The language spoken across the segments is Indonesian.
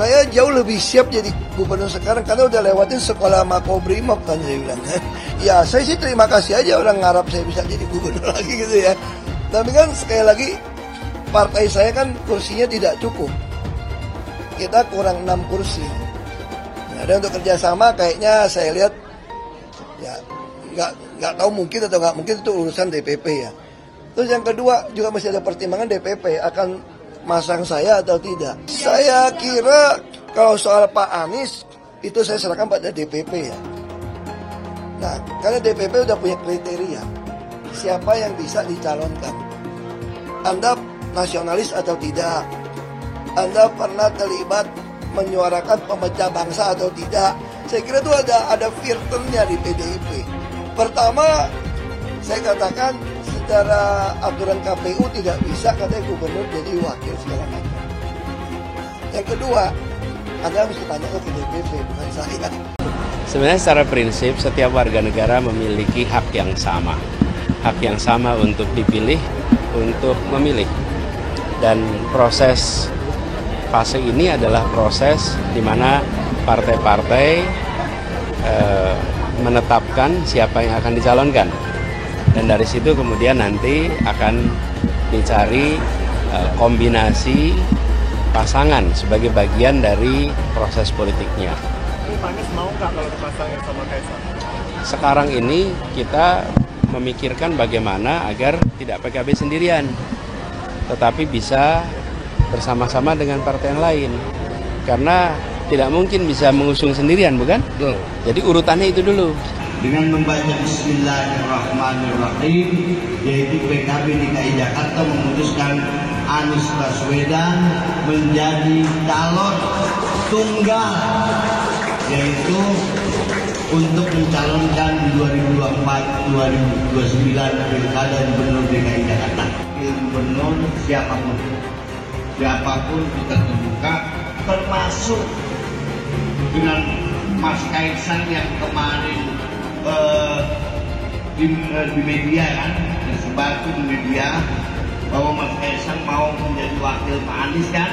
Saya jauh lebih siap jadi gubernur sekarang karena udah lewatin sekolah Makobrimob kan saya bilang. Ya saya sih terima kasih aja orang ngarap saya bisa jadi gubernur lagi gitu ya. Tapi kan sekali lagi partai saya kan kursinya tidak cukup. Kita kurang 6 kursi. Nah, dan untuk kerjasama kayaknya saya lihat ya nggak tahu mungkin atau nggak mungkin itu urusan DPP ya. Terus yang kedua juga masih ada pertimbangan DPP akan masang saya atau tidak. Saya kira kalau soal Pak Anies itu saya serahkan pada DPP ya. Nah, karena DPP udah punya kriteria siapa yang bisa dicalonkan. Anda nasionalis atau tidak? Anda pernah terlibat menyuarakan pemecah bangsa atau tidak? Saya kira itu ada filternya di PDIP. Pertama, saya katakan secara aturan KPU tidak bisa katanya gubernur jadi wakil segala macam. Yang kedua, Anda harus tanya ke DPP, bukan saya. Sebenarnya secara prinsip setiap warga negara memiliki hak yang sama. Hak yang sama untuk dipilih, untuk memilih. Dan proses fase ini adalah proses di mana partai-partai menetapkan siapa yang akan dicalonkan. Dan dari situ kemudian nanti akan dicari kombinasi pasangan sebagai bagian dari proses politiknya. Pak Anies mau nggak kalau dipasangin sama Kaisang? Sekarang ini kita memikirkan bagaimana agar tidak PKB sendirian, tetapi bisa bersama-sama dengan partai yang lain. Karena tidak mungkin bisa mengusung sendirian, bukan? Jadi urutannya itu dulu. Dengan membaca Bismillahirrahmanirrahim, yaitu PKB DKI Jakarta memutuskan Anies Baswedan menjadi calon tunggal, yaitu untuk mencalonkan di 2024-2029 Pilkada Gubernur DKI Jakarta. Gubernur siapapun kita terbuka, termasuk dengan Mas Kaisang yang kemarin di media kan, disebar di media bahwa Mas Kaisang mau menjadi wakil Pak Anies kan.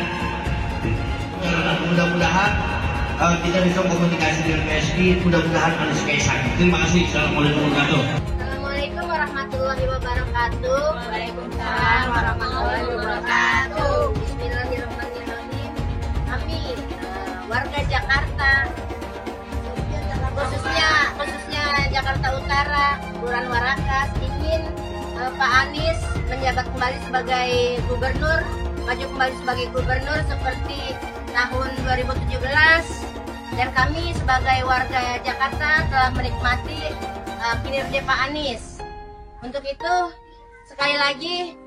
Mudah-mudahan kita bisa komunikasi dengan PSI, mudah-mudahan Anies Kaisang. Terima kasih. Assalamualaikum warahmatullahi wabarakatuh. Assalamualaikum warahmatullahi wabarakatuh. Waalaikumsalam warahmatullahi wabarakatuh. Bismillahirrahmanirrahim. Kami warga Jakarta, khususnya Jakarta Utara, Kelurahan Warakas, ingin Pak Anies menjabat kembali sebagai gubernur, maju kembali sebagai gubernur seperti tahun 2017. Dan kami sebagai warga Jakarta telah menikmati kinerja Pak Anies. Untuk itu, sekali lagi,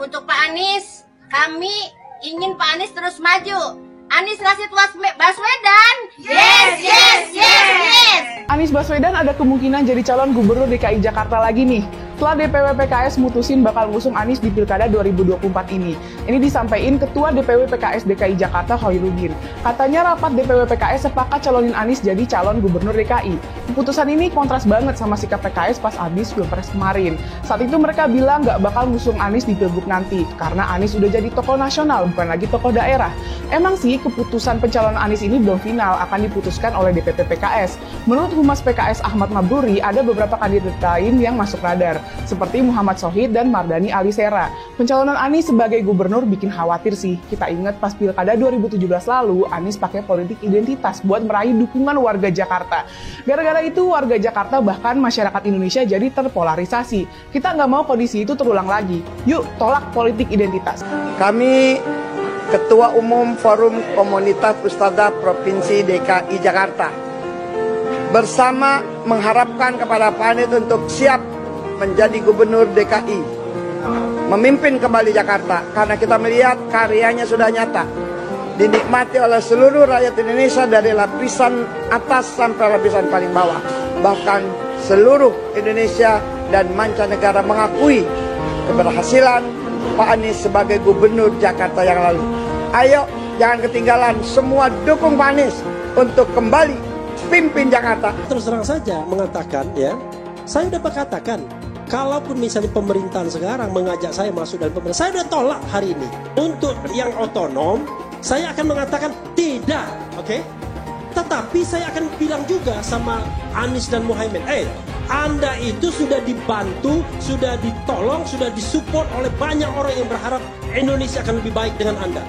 untuk Pak Anies, kami ingin Pak Anies terus maju. Anies Rashid Baswedan, yes, yes, yes, yes. Anies Baswedan ada kemungkinan jadi calon gubernur DKI Jakarta lagi nih. Setelah DPW PKS mutusin bakal ngusung Anies di Pilkada 2024 ini. Ini disampaikan Ketua DPW PKS DKI Jakarta Khairuddin. Katanya rapat DPW PKS sepakat calonin Anies jadi calon gubernur DKI. Keputusan ini kontras banget sama sikap PKS pas habis Pilpres kemarin. Saat itu mereka bilang nggak bakal ngusung Anies di Pilgub nanti, karena Anies udah jadi tokoh nasional, bukan lagi tokoh daerah. Emang sih keputusan pencalonan Anies ini belum final, akan diputuskan oleh DPP PKS. Menurut Humas PKS Ahmad Mabruri, ada beberapa kandidat lain yang masuk radar, seperti Muhammad Sohid dan Mardani Alisera. Pencalonan Anies sebagai gubernur bikin khawatir sih. Kita ingat pas Pilkada 2017 lalu, Anies pakai politik identitas buat meraih dukungan warga Jakarta. Gara-gara itu, warga Jakarta bahkan masyarakat Indonesia jadi terpolarisasi. Kita nggak mau kondisi itu terulang lagi. Yuk, tolak politik identitas. Kami Ketua Umum Forum Komunitas Ustadzah Provinsi DKI Jakarta bersama mengharapkan kepada Pak Anies untuk siap menjadi gubernur DKI, memimpin kembali Jakarta, karena kita melihat karyanya sudah nyata, dinikmati oleh seluruh rakyat Indonesia dari lapisan atas sampai lapisan paling bawah. Bahkan seluruh Indonesia dan mancanegara mengakui keberhasilan Pak Anies sebagai gubernur Jakarta yang lalu. Ayo, jangan ketinggalan, semua dukung Pak Anies untuk kembali pimpin Jakarta. Terus terang saja mengatakan, ya, saya sudah katakan, kalaupun misalnya pemerintahan sekarang mengajak saya masuk dalam pemerintahan, saya sudah tolak hari ini. Untuk yang otonom, Saya akan mengatakan tidak, oke? Tetapi saya akan bilang juga sama Anies dan Muhaimin, Anda itu sudah dibantu, sudah ditolong, sudah disupport oleh banyak orang yang berharap Indonesia akan lebih baik dengan Anda.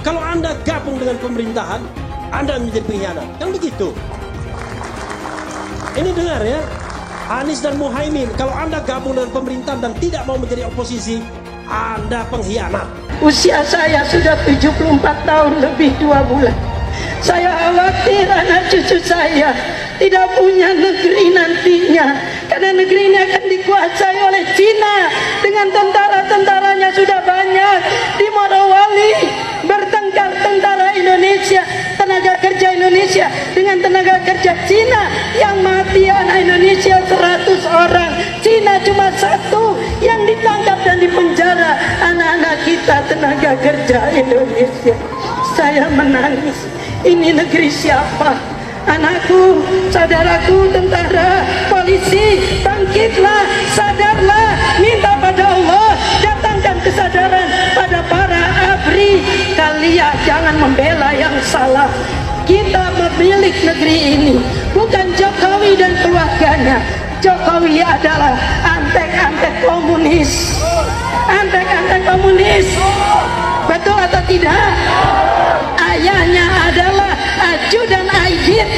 Kalau Anda gabung dengan pemerintahan, Anda menjadi pengkhianat. Kan begitu. Ini dengar ya, Anies dan Muhaimin, kalau Anda gabung dengan pemerintahan dan tidak mau menjadi oposisi, Anda pengkhianat. Usia saya sudah 74 tahun lebih 2 bulan. Saya khawatir anak cucu saya tidak punya negeri nantinya, karena negeri ini akan dikuasai oleh Cina dengan tentara-tentaranya sudah banyak. Di Morowali bertengkar tentara Indonesia, tenaga kerja Indonesia dengan tenaga kerja Cina, yang mati anak Indonesia 100 orang, Cina cuma 1 yang ditangkap dan dipenjara anak-anak kita tenaga kerja Indonesia. Saya menangis. Ini negeri siapa? Anakku, saudaraku, tentara, polisi, bangkitlah, sadarlah, minta pada Allah, datangkan kesadaran pada para ABRI. Kalian jangan membela yang salah. Kita memilih negeri ini, bukan Jokowi dan keluarganya. Jokowi adalah antek-antek komunis. Antek-antek komunis. Betul atau tidak? Ayahnya adalah ajudan Aidit,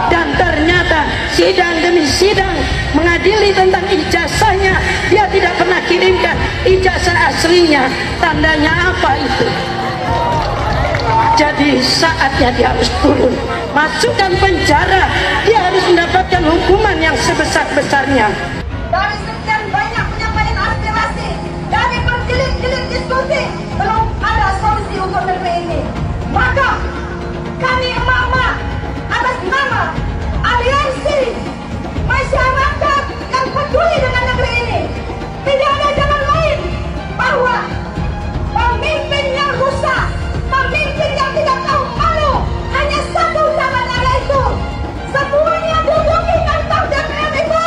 dan ternyata sidang demi sidang mengadili tentang ijazahnya, dia tidak pernah kirimkan ijazah aslinya. Tandanya apa itu? Jadi saatnya dia harus turun, masukkan penjara, dia harus mendapatkan hukuman yang sebesar-besarnya. Dari sekian banyak penyampaian aspirasi, dari berjilid-jilid diskusi, belum ada solusi untuk negeri ini. Maka kami emak-emak atas nama aliansi masyarakat yang peduli dengan negeri ini, tidak ada jalan lain bahwa pemimpin yang rusak, pemimpin yang tidak tahu malu, hanya satu caranya, yaitu semuanya duduk di kantor DPR itu,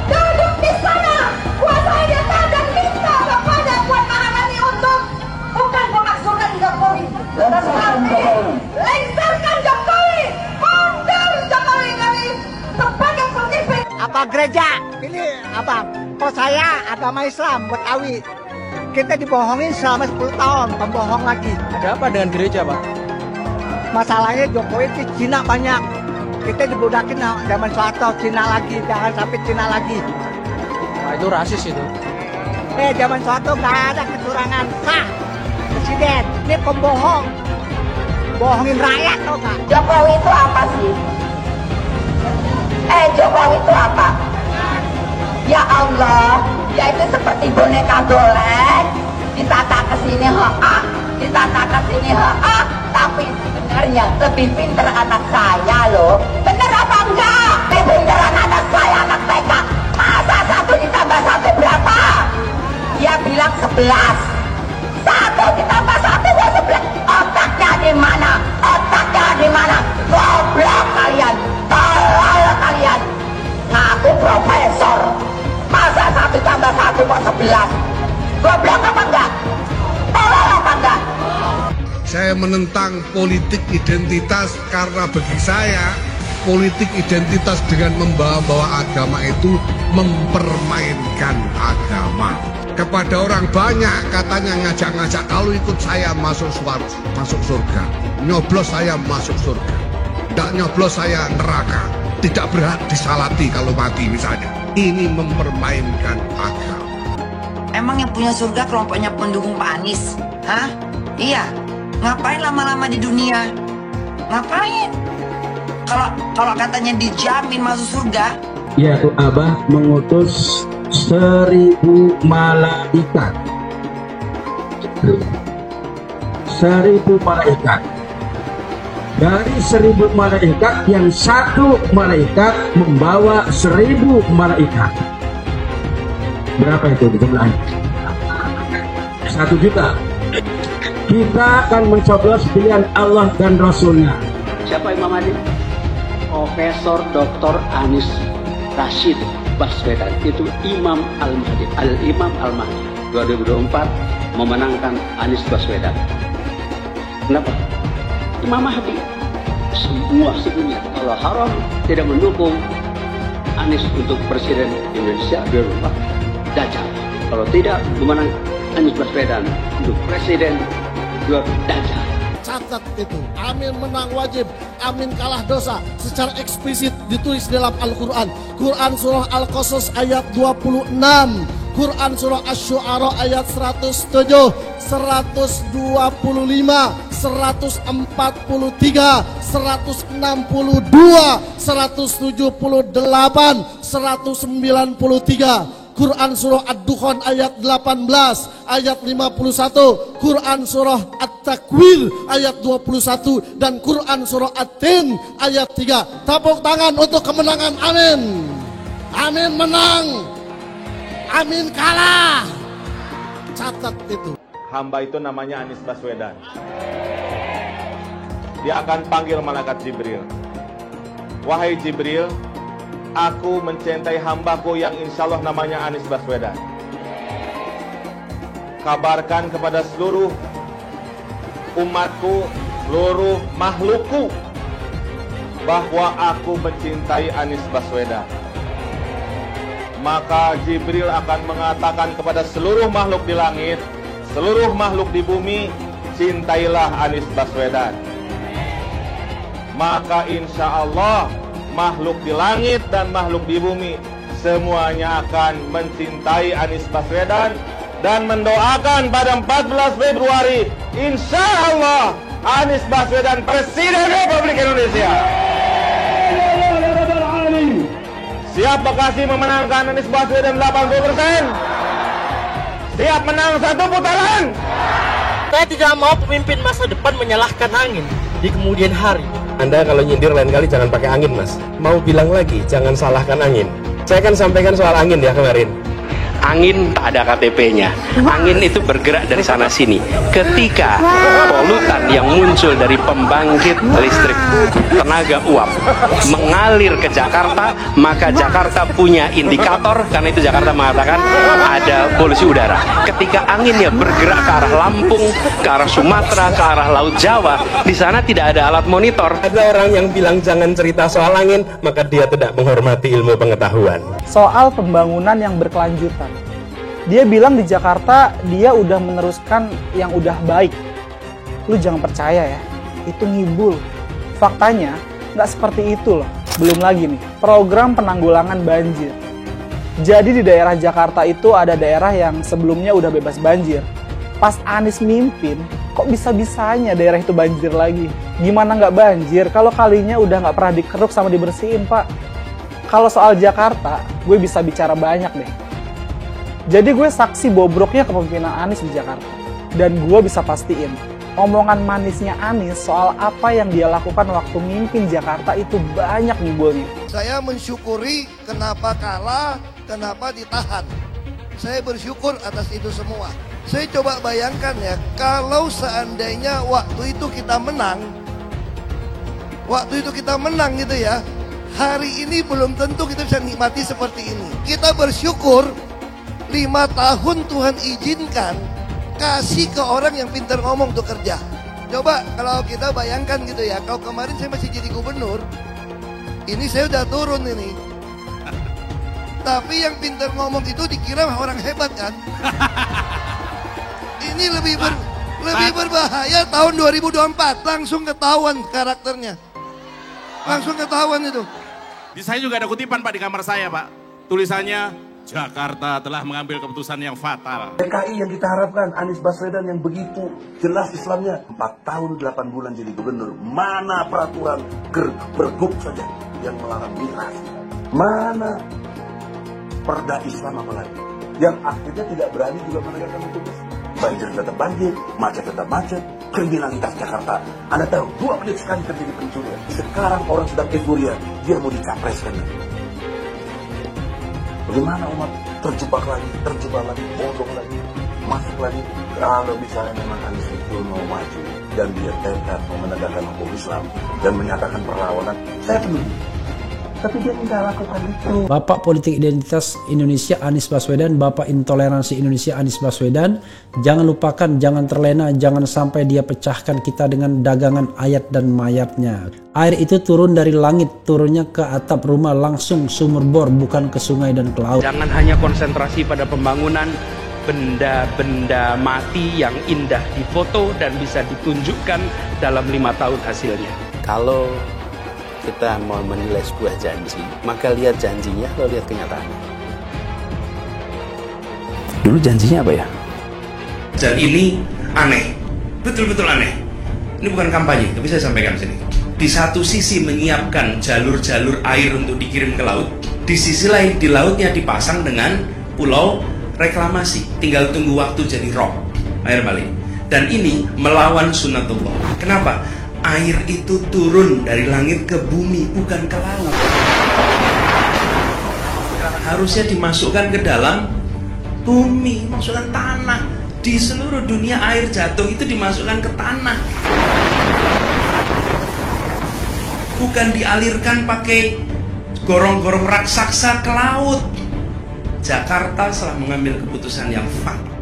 duduk di sana, kuasai data dan minta kepada Puan Maharani untuk bukan memakzulkan Jokowi, tetapi lengserkan Jokowi, mundur Jokowi dari sebagai pemimpin. Apa gereja? Ini apa? Kok saya agama Islam Betawi. Kita dibohongin selama 10 tahun, pembohong lagi. Ada apa dengan gereja, Pak? Masalahnya Jokowi di Cina banyak. Kita dibudakin zaman Soeharto, Cina lagi, jangan sampai Cina lagi. Nah, itu rasis itu. Zaman Soeharto nggak ada kecurangan. Pak Presiden, ini pembohong. Bohongin rakyat tau nggak? Jokowi itu apa sih? Jokowi itu apa? Ya Allah, dia itu seperti boneka golek, ditata ke sini ditata ke sini tapi sebenarnya lebih pinter anak saya loh. Bener apa enggak? Lebih pinteran anak saya, anak TK. Masa 1 ditambah 1 berapa? Dia bilang 11. 1 ditambah 1 ya 11. Otaknya di mana? Otaknya di mana? Goblok kalian, tolol kalian. Ngaku profesor, masa 1 tambah 1 kok 11? Goblok apa enggak? Tolol apa enggak? Saya menentang politik identitas karena bagi saya politik identitas dengan membawa-bawa agama itu mempermainkan agama. Kepada orang banyak katanya ngajak-ngajak, kalau ikut saya masuk surga, nyoblos saya masuk surga, tidak nyoblos saya neraka, tidak berhak disalati kalau mati misalnya. Ini mempermainkan agama. Emang yang punya surga kelompoknya pendukung Pak Anies? Hah? Iya. Ngapain lama-lama di dunia? Ngapain? Kalau katanya dijamin masuk surga? Yaitu Abah mengutus 1000 malaikat. 1000 malaikat. Dari 1000 malaikat yang 1 malaikat membawa 1000 malaikat. Berapa itu jumlahnya? 1 juta. Kita akan mencoblos pilihan Allah dan Rasulnya. Siapa Imam Mahdi? Profesor Dr. Anies Rashid Baswedan. Itu Imam Al-Mahdi. Al-Imam Al-Mahdi 2024 memenangkan Anies Baswedan. Kenapa? Imam Mahdi. Semua sebenarnya kalau haram tidak mendukung Anies untuk presiden Indonesia 2024 Dajjal. Kalau tidak memenang Anies Baswedan untuk presiden 2024 Dajjal. Catat itu, amin menang wajib, amin kalah dosa. Secara eksplisit ditulis dalam Al-Quran. Quran surah Al-Qasas ayat 26, Quran surah Asy-Syu'ara ayat 107, 125, 143, 162, 178, 193. Quran surah Ad-Dukhan ayat 18, ayat 51, Quran surah At-Takwir ayat 21, dan Quran surah At-Tin ayat 3. Tepuk tangan untuk kemenangan, amin. Amin menang, amin kalah. Catat itu. Hamba itu namanya Anies Baswedan. Dia akan panggil malaikat Jibril. Wahai Jibril, aku mencintai hambaku yang insya Allah namanya Anies Baswedan. Kabarkan kepada seluruh umatku, seluruh makhlukku, bahwa aku mencintai Anies Baswedan. Maka Jibril akan mengatakan kepada seluruh makhluk di langit, seluruh makhluk di bumi, cintailah Anies Baswedan. Maka insya Allah makhluk di langit dan makhluk di bumi semuanya akan mencintai Anies Baswedan dan mendoakan pada 14 Februari insya Allah Anies Baswedan Presiden Republik Indonesia. Siap Bekasi memenangkan Anies Baswedan 80%? Siap menang satu putaran? Saya tidak mau pemimpin masa depan menyalahkan angin di kemudian hari. Anda kalau nyindir lain kali jangan pakai angin, Mas. Mau bilang lagi, jangan salahkan angin. Saya kan sampaikan soal angin ya kemarin. Angin tak ada KTP-nya. Angin itu bergerak dari sana sini. Ketika polutan yang muncul dari pembangkit listrik tenaga uap mengalir ke Jakarta, maka Jakarta punya indikator, karena itu Jakarta mengatakan ada polusi udara. Ketika anginnya bergerak ke arah Lampung, ke arah Sumatera, ke arah Laut Jawa, di sana tidak ada alat monitor. Ada orang yang bilang jangan cerita soal angin, maka dia tidak menghormati ilmu pengetahuan. Soal pembangunan yang berkelanjutan. Dia bilang di Jakarta dia udah meneruskan yang udah baik. Lu jangan percaya ya, itu ngibul. Faktanya nggak seperti itu loh. Belum lagi nih, program penanggulangan banjir. Jadi di daerah Jakarta itu ada daerah yang sebelumnya udah bebas banjir. Pas Anies mimpin, kok bisa-bisanya daerah itu banjir lagi? Gimana nggak banjir kalau kalinya udah nggak pernah dikeruk sama dibersihin, Pak? Kalau soal Jakarta, gue bisa bicara banyak deh. Jadi gue saksi bobroknya kepemimpinan Anies di Jakarta. Dan gue bisa pastiin, omongan manisnya Anies soal apa yang dia lakukan waktu mimpin Jakarta itu banyak nyebulnya. Saya mensyukuri kenapa kalah, kenapa ditahan. Saya bersyukur atas itu semua. Saya coba bayangkan ya, kalau seandainya waktu itu kita menang gitu ya, hari ini belum tentu kita bisa nikmati seperti ini. Kita bersyukur 5 tahun Tuhan izinkan kasih ke orang yang pintar ngomong untuk kerja. Coba kalau kita bayangkan gitu ya, kalau kemarin saya masih jadi gubernur, ini saya udah turun ini. Tapi yang pintar ngomong itu dikira orang hebat kan? Ini lebih berbahaya tahun 2024, langsung ketahuan karakternya. Langsung ketahuan itu. Di saya juga ada kutipan Pak di kamar saya Pak. Tulisannya, Jakarta telah mengambil keputusan yang fatal. DKI yang kita harapkan, Anies Baswedan yang begitu jelas Islamnya. 4 tahun 8 bulan jadi gubernur. Mana peraturan pergub saja yang melarang migrasi? Mana perda Islam apalagi? Yang akhirnya tidak berani juga menegakkan hukum Islam. Banjir tetap banjir, macet tetap macet. Kriminalitas Jakarta, Anda tahu 2 menit sekali terjadi pencurian. Sekarang orang sedang euforia, dia mau dicapreskan. Bagaimana umat terjebak lagi, bodoh lagi, masuk lagi. Kalau misalnya memang Anies itu mau maju dan dia tekad mau menegakkan hukum Islam dan menyatakan perlawanan, saya peduli. Tapi dia tidak lakukan itu. Bapak politik identitas Indonesia Anies Baswedan, Bapak intoleransi Indonesia Anies Baswedan, jangan lupakan, jangan terlena, jangan sampai dia pecahkan kita dengan dagangan ayat dan mayatnya. Air itu turun dari langit, turunnya ke atap rumah langsung sumur bor, bukan ke sungai dan ke laut. Jangan hanya konsentrasi pada pembangunan benda-benda mati yang indah difoto dan bisa ditunjukkan dalam 5 tahun hasilnya. Kalau kita mau menilai sebuah janji, maka lihat janjinya, lalu lihat kenyataannya. Dulu janjinya apa ya? Dan ini aneh, betul-betul aneh. Ini bukan kampanye, tapi saya sampaikan sini. Di satu sisi menyiapkan jalur-jalur air untuk dikirim ke laut, di sisi lain di lautnya dipasang dengan pulau reklamasi, tinggal tunggu waktu jadi rob, air balik. Dan ini melawan sunnatullah. Kenapa? Air itu turun dari langit ke bumi, bukan ke laut. Harusnya dimasukkan ke dalam bumi, masukkan tanah. Di seluruh dunia air jatuh itu dimasukkan ke tanah, bukan dialirkan pakai gorong-gorong raksasa ke laut. Jakarta telah mengambil keputusan yang fatal.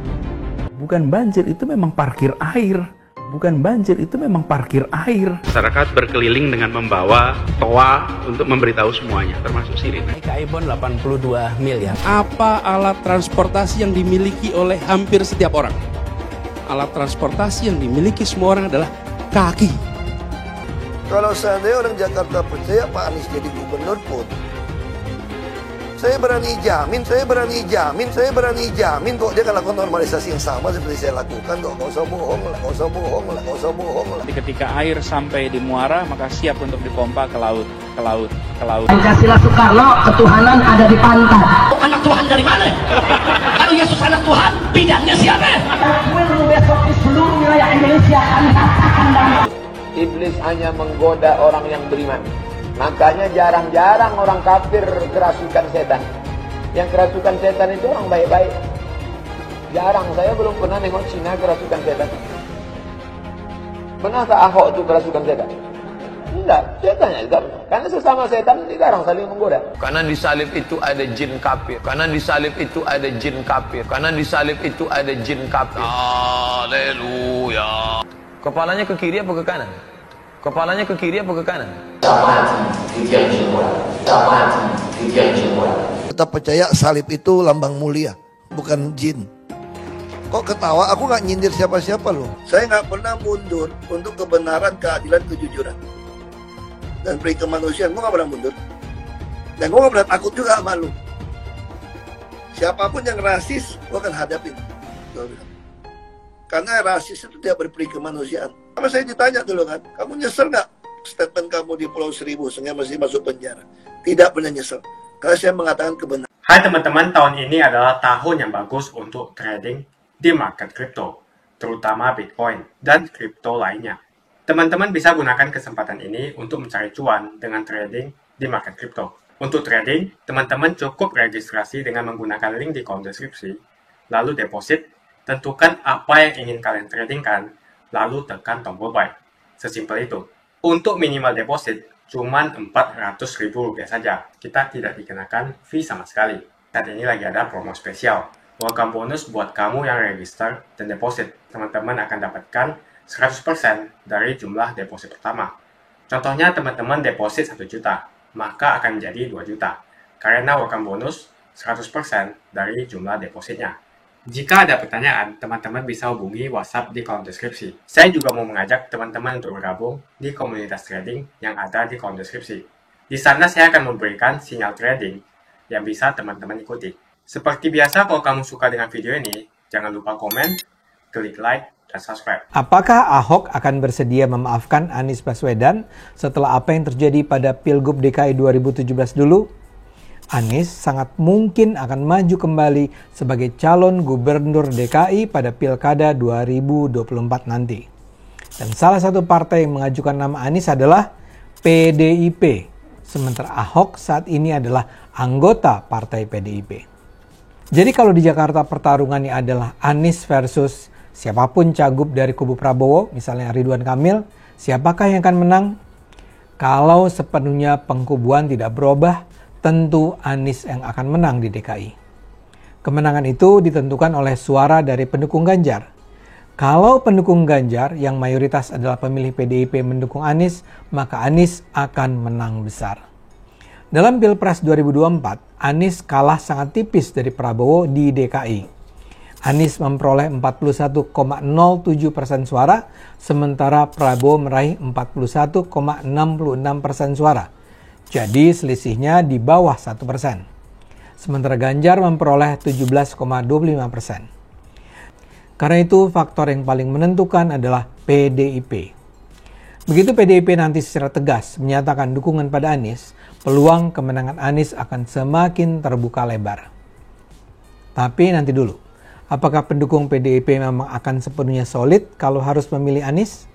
Bukan banjir, itu memang parkir air. Bukan banjir, itu memang parkir air. Masyarakat berkeliling dengan membawa toa untuk memberitahu semuanya, termasuk sirine. Kaibon 82 miliar. Apa alat transportasi yang dimiliki oleh hampir setiap orang? Alat transportasi yang dimiliki semua orang adalah kaki. Kalau seandainya orang Jakarta percaya Pak Anies jadi gubernur pun, saya berani jamin kok dia akan lakukan normalisasi yang sama seperti saya lakukan kok. Nggak usah bohong lah. Ketika air sampai di muara, maka siap untuk dipompa ke laut. Pancasila Soekarno, ketuhanan ada di pantat. Anak Tuhan dari mana? Kalau Yesus anak Tuhan, bidangnya siapa? Besok di seluruh wilayah Indonesia akan katakan damai. Iblis hanya menggoda orang yang beriman. Makanya jarang-jarang orang kafir kerasukan setan. Yang kerasukan setan itu orang baik-baik. Jarang, saya belum pernah nengok Cina kerasukan setan. Pernahkah Ahok itu kerasukan setan? Enggak, setannya juga pernah. Karena sesama setan dilarang saling menggoda. Karena di salib itu ada jin kafir. Haleluya. Kepalanya ke kiri apa ke kanan? Tetap percaya salib itu lambang mulia, bukan jin. Kok ketawa? Aku nggak nyindir siapa-siapa loh. Saya nggak pernah mundur untuk kebenaran, keadilan, kejujuran, dan peri kemanusiaan. Gue nggak pernah mundur. Dan gue nggak pernah takut juga sama lu. Siapapun yang rasis, gue akan hadapin. Karena rasis itu tidak berperi kemanusiaan. Sama saya ditanya dulu kan, kamu nyesel nggak statement kamu di Pulau Seribu sehingga masih masuk penjara? Tidak pernah nyesel, karena saya mengatakan kebenaran. Hai teman-teman, tahun ini adalah tahun yang bagus untuk trading di market kripto, terutama Bitcoin dan kripto lainnya. Teman-teman bisa gunakan kesempatan ini untuk mencari cuan dengan trading di market kripto. Untuk trading, teman-teman cukup registrasi dengan menggunakan link di kolom deskripsi, lalu deposit. Tentukan apa yang ingin kalian tradingkan, lalu tekan tombol buy. Sesimpel itu. Untuk minimal deposit, cuma Rp400.000 saja. Kita tidak dikenakan fee sama sekali. Saat ini lagi ada promo spesial. Welcome bonus buat kamu yang register dan deposit. Teman-teman akan dapatkan 100% dari jumlah deposit pertama. Contohnya teman-teman deposit 1 juta, maka akan menjadi 2 juta. Karena welcome bonus 100% dari jumlah depositnya. Jika ada pertanyaan, teman-teman bisa hubungi WhatsApp di kolom deskripsi. Saya juga mau mengajak teman-teman untuk bergabung di komunitas trading yang ada di kolom deskripsi. Di sana saya akan memberikan sinyal trading yang bisa teman-teman ikuti. Seperti biasa, kalau kamu suka dengan video ini, jangan lupa komen, klik like, dan subscribe. Apakah Ahok akan bersedia memaafkan Anies Baswedan setelah apa yang terjadi pada Pilgub DKI 2017 dulu? Anies sangat mungkin akan maju kembali sebagai calon gubernur DKI pada Pilkada 2024 nanti. Dan salah satu partai yang mengajukan nama Anies adalah PDIP. Sementara Ahok saat ini adalah anggota partai PDIP. Jadi kalau di Jakarta pertarungannya adalah Anies versus siapapun cagup dari kubu Prabowo, misalnya Ridwan Kamil, siapakah yang akan menang? Kalau sepenuhnya pengkubuan tidak berubah, tentu Anies yang akan menang di DKI. Kemenangan itu ditentukan oleh suara dari pendukung Ganjar. Kalau pendukung Ganjar yang mayoritas adalah pemilih PDIP mendukung Anies, maka Anies akan menang besar. Dalam Pilpres 2024, Anies kalah sangat tipis dari Prabowo di DKI. Anies memperoleh 41,07% suara, sementara Prabowo meraih 41,66% suara. Jadi selisihnya di bawah 1%. Sementara Ganjar memperoleh 17,25%. Karena itu faktor yang paling menentukan adalah PDIP. Begitu PDIP nanti secara tegas menyatakan dukungan pada Anies, peluang kemenangan Anies akan semakin terbuka lebar. Tapi nanti dulu, apakah pendukung PDIP memang akan sepenuhnya solid kalau harus memilih Anies?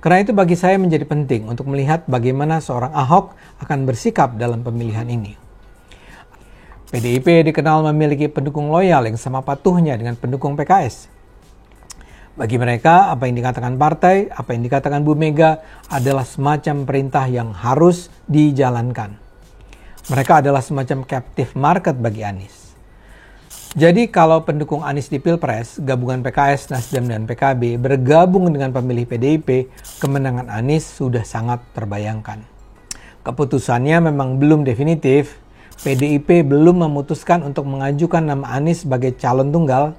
Karena itu bagi saya menjadi penting untuk melihat bagaimana seorang Ahok akan bersikap dalam pemilihan ini. PDIP dikenal memiliki pendukung loyal yang sama patuhnya dengan pendukung PKS. Bagi mereka, apa yang dikatakan partai, apa yang dikatakan Bu Mega adalah semacam perintah yang harus dijalankan. Mereka adalah semacam captive market bagi Anies. Jadi kalau pendukung Anies di Pilpres, gabungan PKS, Nasdem, dan PKB bergabung dengan pemilih PDIP, kemenangan Anies sudah sangat terbayangkan. Keputusannya memang belum definitif. PDIP belum memutuskan untuk mengajukan nama Anies sebagai calon tunggal.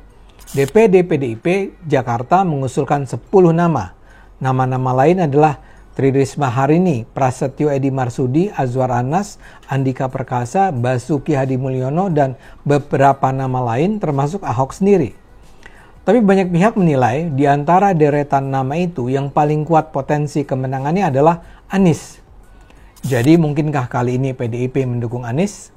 DPD PDIP Jakarta mengusulkan 10 nama. Nama-nama lain adalah Tri Risma Harini, Prasetyo Edi Marsudi, Azwar Anas, Andika Perkasa, Basuki Hadi Mulyono, dan beberapa nama lain termasuk Ahok sendiri. Tapi banyak pihak menilai di antara deretan nama itu yang paling kuat potensi kemenangannya adalah Anies. Jadi mungkinkah kali ini PDIP mendukung Anies?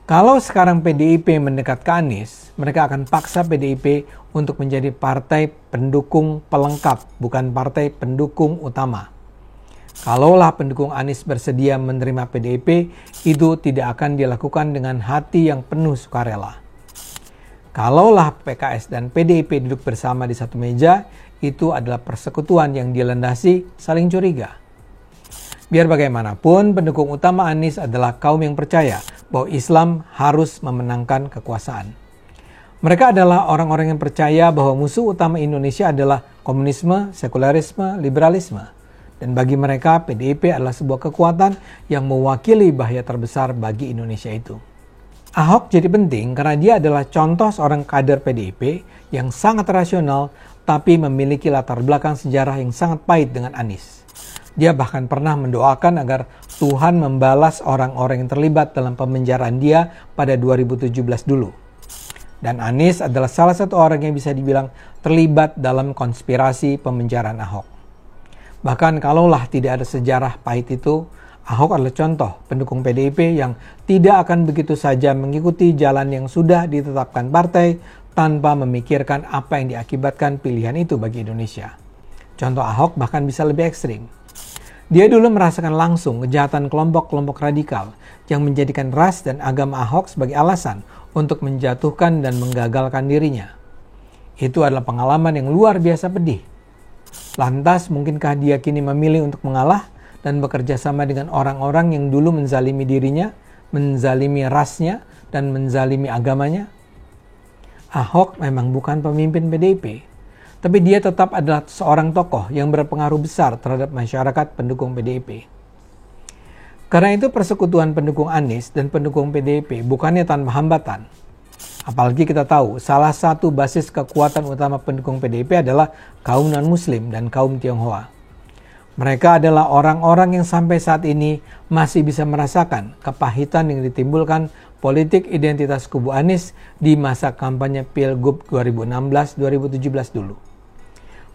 Kalau sekarang PDIP mendekat ke Anies, mereka akan paksa PDIP untuk menjadi partai pendukung pelengkap, bukan partai pendukung utama. Kalaulah pendukung Anies bersedia menerima PDIP, itu tidak akan dilakukan dengan hati yang penuh sukarela. Kalaulah PKS dan PDIP duduk bersama di satu meja, itu adalah persekutuan yang dilandasi saling curiga. Biar bagaimanapun, pendukung utama Anies adalah kaum yang percaya bahwa Islam harus memenangkan kekuasaan. Mereka adalah orang-orang yang percaya bahwa musuh utama Indonesia adalah komunisme, sekularisme, liberalisme. Dan bagi mereka, PDIP adalah sebuah kekuatan yang mewakili bahaya terbesar bagi Indonesia itu. Ahok jadi penting karena dia adalah contoh seorang kader PDIP yang sangat rasional tapi memiliki latar belakang sejarah yang sangat pahit dengan Anies. Dia bahkan pernah mendoakan agar Tuhan membalas orang-orang yang terlibat dalam pemenjaraan dia pada 2017 dulu. Dan Anies adalah salah satu orang yang bisa dibilang terlibat dalam konspirasi pemenjaraan Ahok. Bahkan kalaulah tidak ada sejarah pahit itu, Ahok adalah contoh pendukung PDIP yang tidak akan begitu saja mengikuti jalan yang sudah ditetapkan partai tanpa memikirkan apa yang diakibatkan pilihan itu bagi Indonesia. Contoh Ahok bahkan bisa lebih ekstrim. Dia dulu merasakan langsung kejahatan kelompok-kelompok radikal yang menjadikan ras dan agama Ahok sebagai alasan untuk menjatuhkan dan menggagalkan dirinya. Itu adalah pengalaman yang luar biasa pedih. Lantas, mungkinkah dia kini memilih untuk mengalah dan bekerja sama dengan orang-orang yang dulu menzalimi dirinya, menzalimi rasnya, dan menzalimi agamanya? Ahok memang bukan pemimpin PDIP. Tapi dia tetap adalah seorang tokoh yang berpengaruh besar terhadap masyarakat pendukung PDIP. Karena itu persekutuan pendukung Anies dan pendukung PDIP bukannya tanpa hambatan. Apalagi kita tahu salah satu basis kekuatan utama pendukung PDIP adalah kaum non-muslim dan kaum Tionghoa. Mereka adalah orang-orang yang sampai saat ini masih bisa merasakan kepahitan yang ditimbulkan politik identitas kubu Anies di masa kampanye Pilgub 2016-2017 dulu.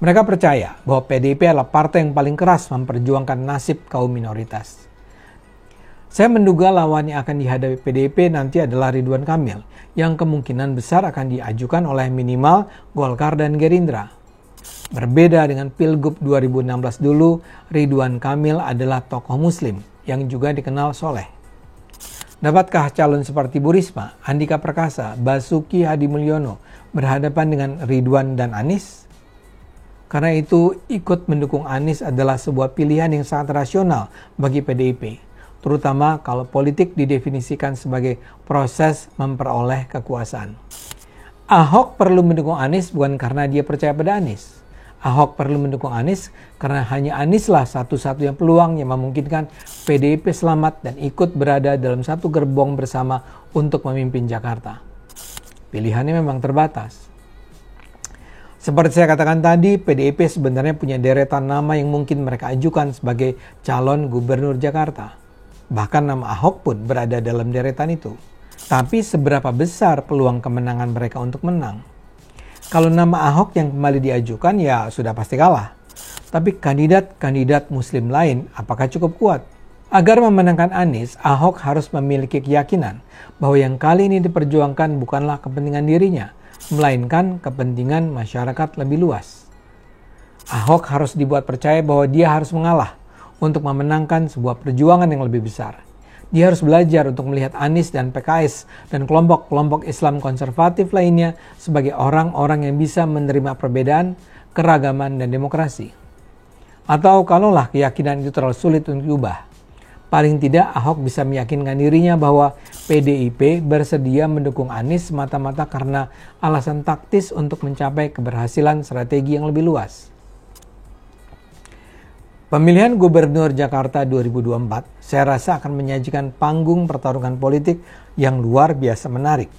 Mereka percaya bahwa PDIP adalah partai yang paling keras memperjuangkan nasib kaum minoritas. Saya menduga lawan yang akan dihadapi PDIP nanti adalah Ridwan Kamil, yang kemungkinan besar akan diajukan oleh minimal Golkar dan Gerindra. Berbeda dengan Pilgub 2016 dulu, Ridwan Kamil adalah tokoh muslim yang juga dikenal soleh. Dapatkah calon seperti Bu Risma, Andika Perkasa, Basuki Hadi Mulyono berhadapan dengan Ridwan dan Anies? Karena itu, ikut mendukung Anies adalah sebuah pilihan yang sangat rasional bagi PDIP, terutama kalau politik didefinisikan sebagai proses memperoleh kekuasaan. Ahok perlu mendukung Anies bukan karena dia percaya pada Anies. Ahok perlu mendukung Anies karena hanya Anieslah satu-satunya peluang yang memungkinkan PDIP selamat dan ikut berada dalam satu gerbong bersama untuk memimpin Jakarta. Pilihannya memang terbatas. Seperti saya katakan tadi, PDIP sebenarnya punya deretan nama yang mungkin mereka ajukan sebagai calon gubernur Jakarta. Bahkan nama Ahok pun berada dalam deretan itu. Tapi seberapa besar peluang kemenangan mereka untuk menang? Kalau nama Ahok yang kembali diajukan ya sudah pasti kalah. Tapi kandidat-kandidat Muslim lain apakah cukup kuat? Agar memenangkan Anies, Ahok harus memiliki keyakinan bahwa yang kali ini diperjuangkan bukanlah kepentingan dirinya, melainkan kepentingan masyarakat lebih luas. Ahok harus dibuat percaya bahwa dia harus mengalah untuk memenangkan sebuah perjuangan yang lebih besar. Dia harus belajar untuk melihat Anies dan PKS dan kelompok-kelompok Islam konservatif lainnya sebagai orang-orang yang bisa menerima perbedaan, keragaman, dan demokrasi. Atau kalaulah keyakinan itu terlalu sulit untuk diubah, paling tidak Ahok bisa meyakinkan dirinya bahwa PDIP bersedia mendukung Anies semata-mata karena alasan taktis untuk mencapai keberhasilan strategi yang lebih luas. Pemilihan Gubernur Jakarta 2024 saya rasa akan menyajikan panggung pertarungan politik yang luar biasa menarik.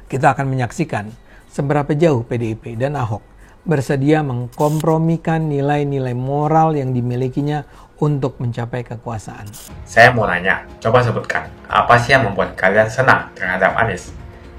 Kita akan menyaksikan seberapa jauh PDIP dan Ahok bersedia mengkompromikan nilai-nilai moral yang dimilikinya untuk mencapai kekuasaan. Saya mau nanya, coba sebutkan, apa sih yang membuat kalian senang terhadap Anies?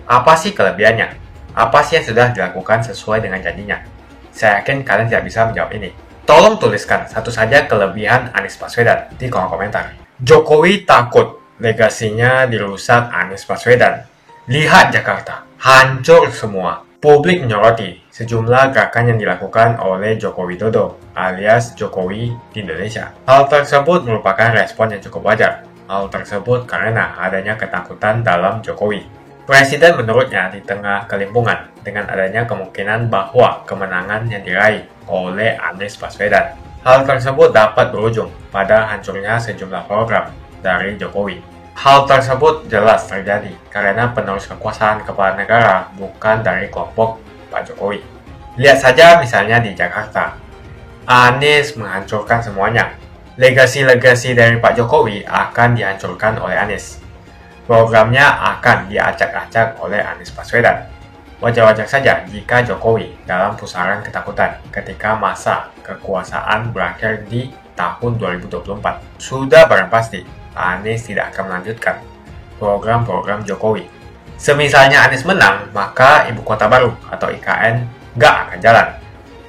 Apa sih kelebihannya? Apa sih yang sudah dilakukan sesuai dengan janjinya? Saya yakin kalian tidak bisa menjawab ini. Tolong tuliskan satu saja kelebihan Anies Baswedan di kolom komentar. Jokowi takut legasinya dirusak Anies Baswedan. Lihat Jakarta, hancur semua. Publik menyoroti sejumlah gerakan yang dilakukan oleh Joko Widodo alias Jokowi di Indonesia. Hal tersebut merupakan respon yang cukup wajar. Hal tersebut karena adanya ketakutan dalam Jokowi. Presiden menurutnya di tengah kelimpungan dengan adanya kemungkinan bahwa kemenangan yang diraih oleh Anies Baswedan. Hal tersebut dapat berujung pada hancurnya sejumlah program dari Jokowi. Hal tersebut jelas terjadi karena penerus kekuasaan kepala negara bukan dari kelompok Pak Jokowi. Lihat saja misalnya di Jakarta. Anies menghancurkan semuanya. Legasi-legasi dari Pak Jokowi akan dihancurkan oleh Anies. Programnya akan diacak-acak oleh Anies Baswedan. Wajar-wajar saja jika Jokowi dalam pusaran ketakutan ketika masa kekuasaan berakhir di tahun 2024. Sudah barang pasti, Anies tidak akan melanjutkan program-program Jokowi. Semisalnya Anies menang, maka Ibu Kota Baru atau IKN nggak akan jalan.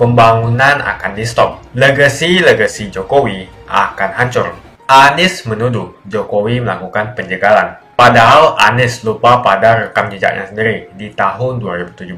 Pembangunan akan di-stop. Legasi-legasi Jokowi akan hancur. Anies menuduh Jokowi melakukan penjagalan. Padahal Anies lupa pada rekam jejaknya sendiri di tahun 2017,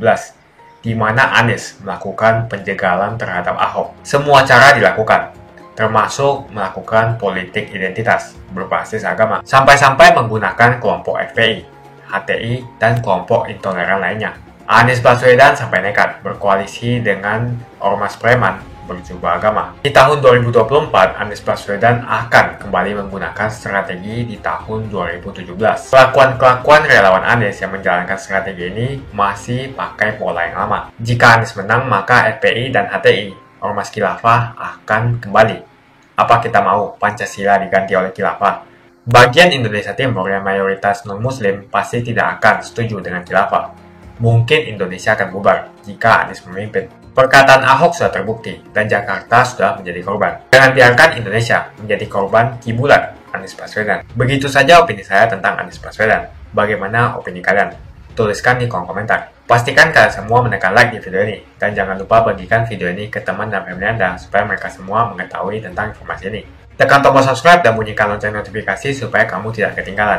di mana Anies melakukan penjagalan terhadap Ahok. Semua cara dilakukan, termasuk melakukan politik identitas berbasis agama, sampai-sampai menggunakan kelompok FPI, HTI, dan kelompok intoleran lainnya. Anies Baswedan sampai nekat berkoalisi dengan ormas preman berjubah agama. Di tahun 2024, Anies Baswedan akan kembali menggunakan strategi di tahun 2017. Kelakuan-kelakuan relawan Anies yang menjalankan strategi ini masih pakai pola yang lama. Jika Anies menang, maka FPI dan HTI, ormas khilafah, akan kembali. Apa kita mau Pancasila diganti oleh khilafah? Bagian Indonesia Timur yang mayoritas non-muslim pasti tidak akan setuju dengan khilafah. Mungkin Indonesia akan bubar jika Anies memimpin. Perkataan Ahok sudah terbukti dan Jakarta sudah menjadi korban. Jangan biarkan Indonesia menjadi korban kibulan Anies Baswedan. Begitu saja opini saya tentang Anies Baswedan. Bagaimana opini kalian? Tuliskan di kolom komentar. Pastikan kalian semua menekan like di video ini. Dan jangan lupa bagikan video ini ke teman dan family Anda supaya mereka semua mengetahui tentang informasi ini. Tekan tombol subscribe dan bunyikan lonceng notifikasi supaya kamu tidak ketinggalan.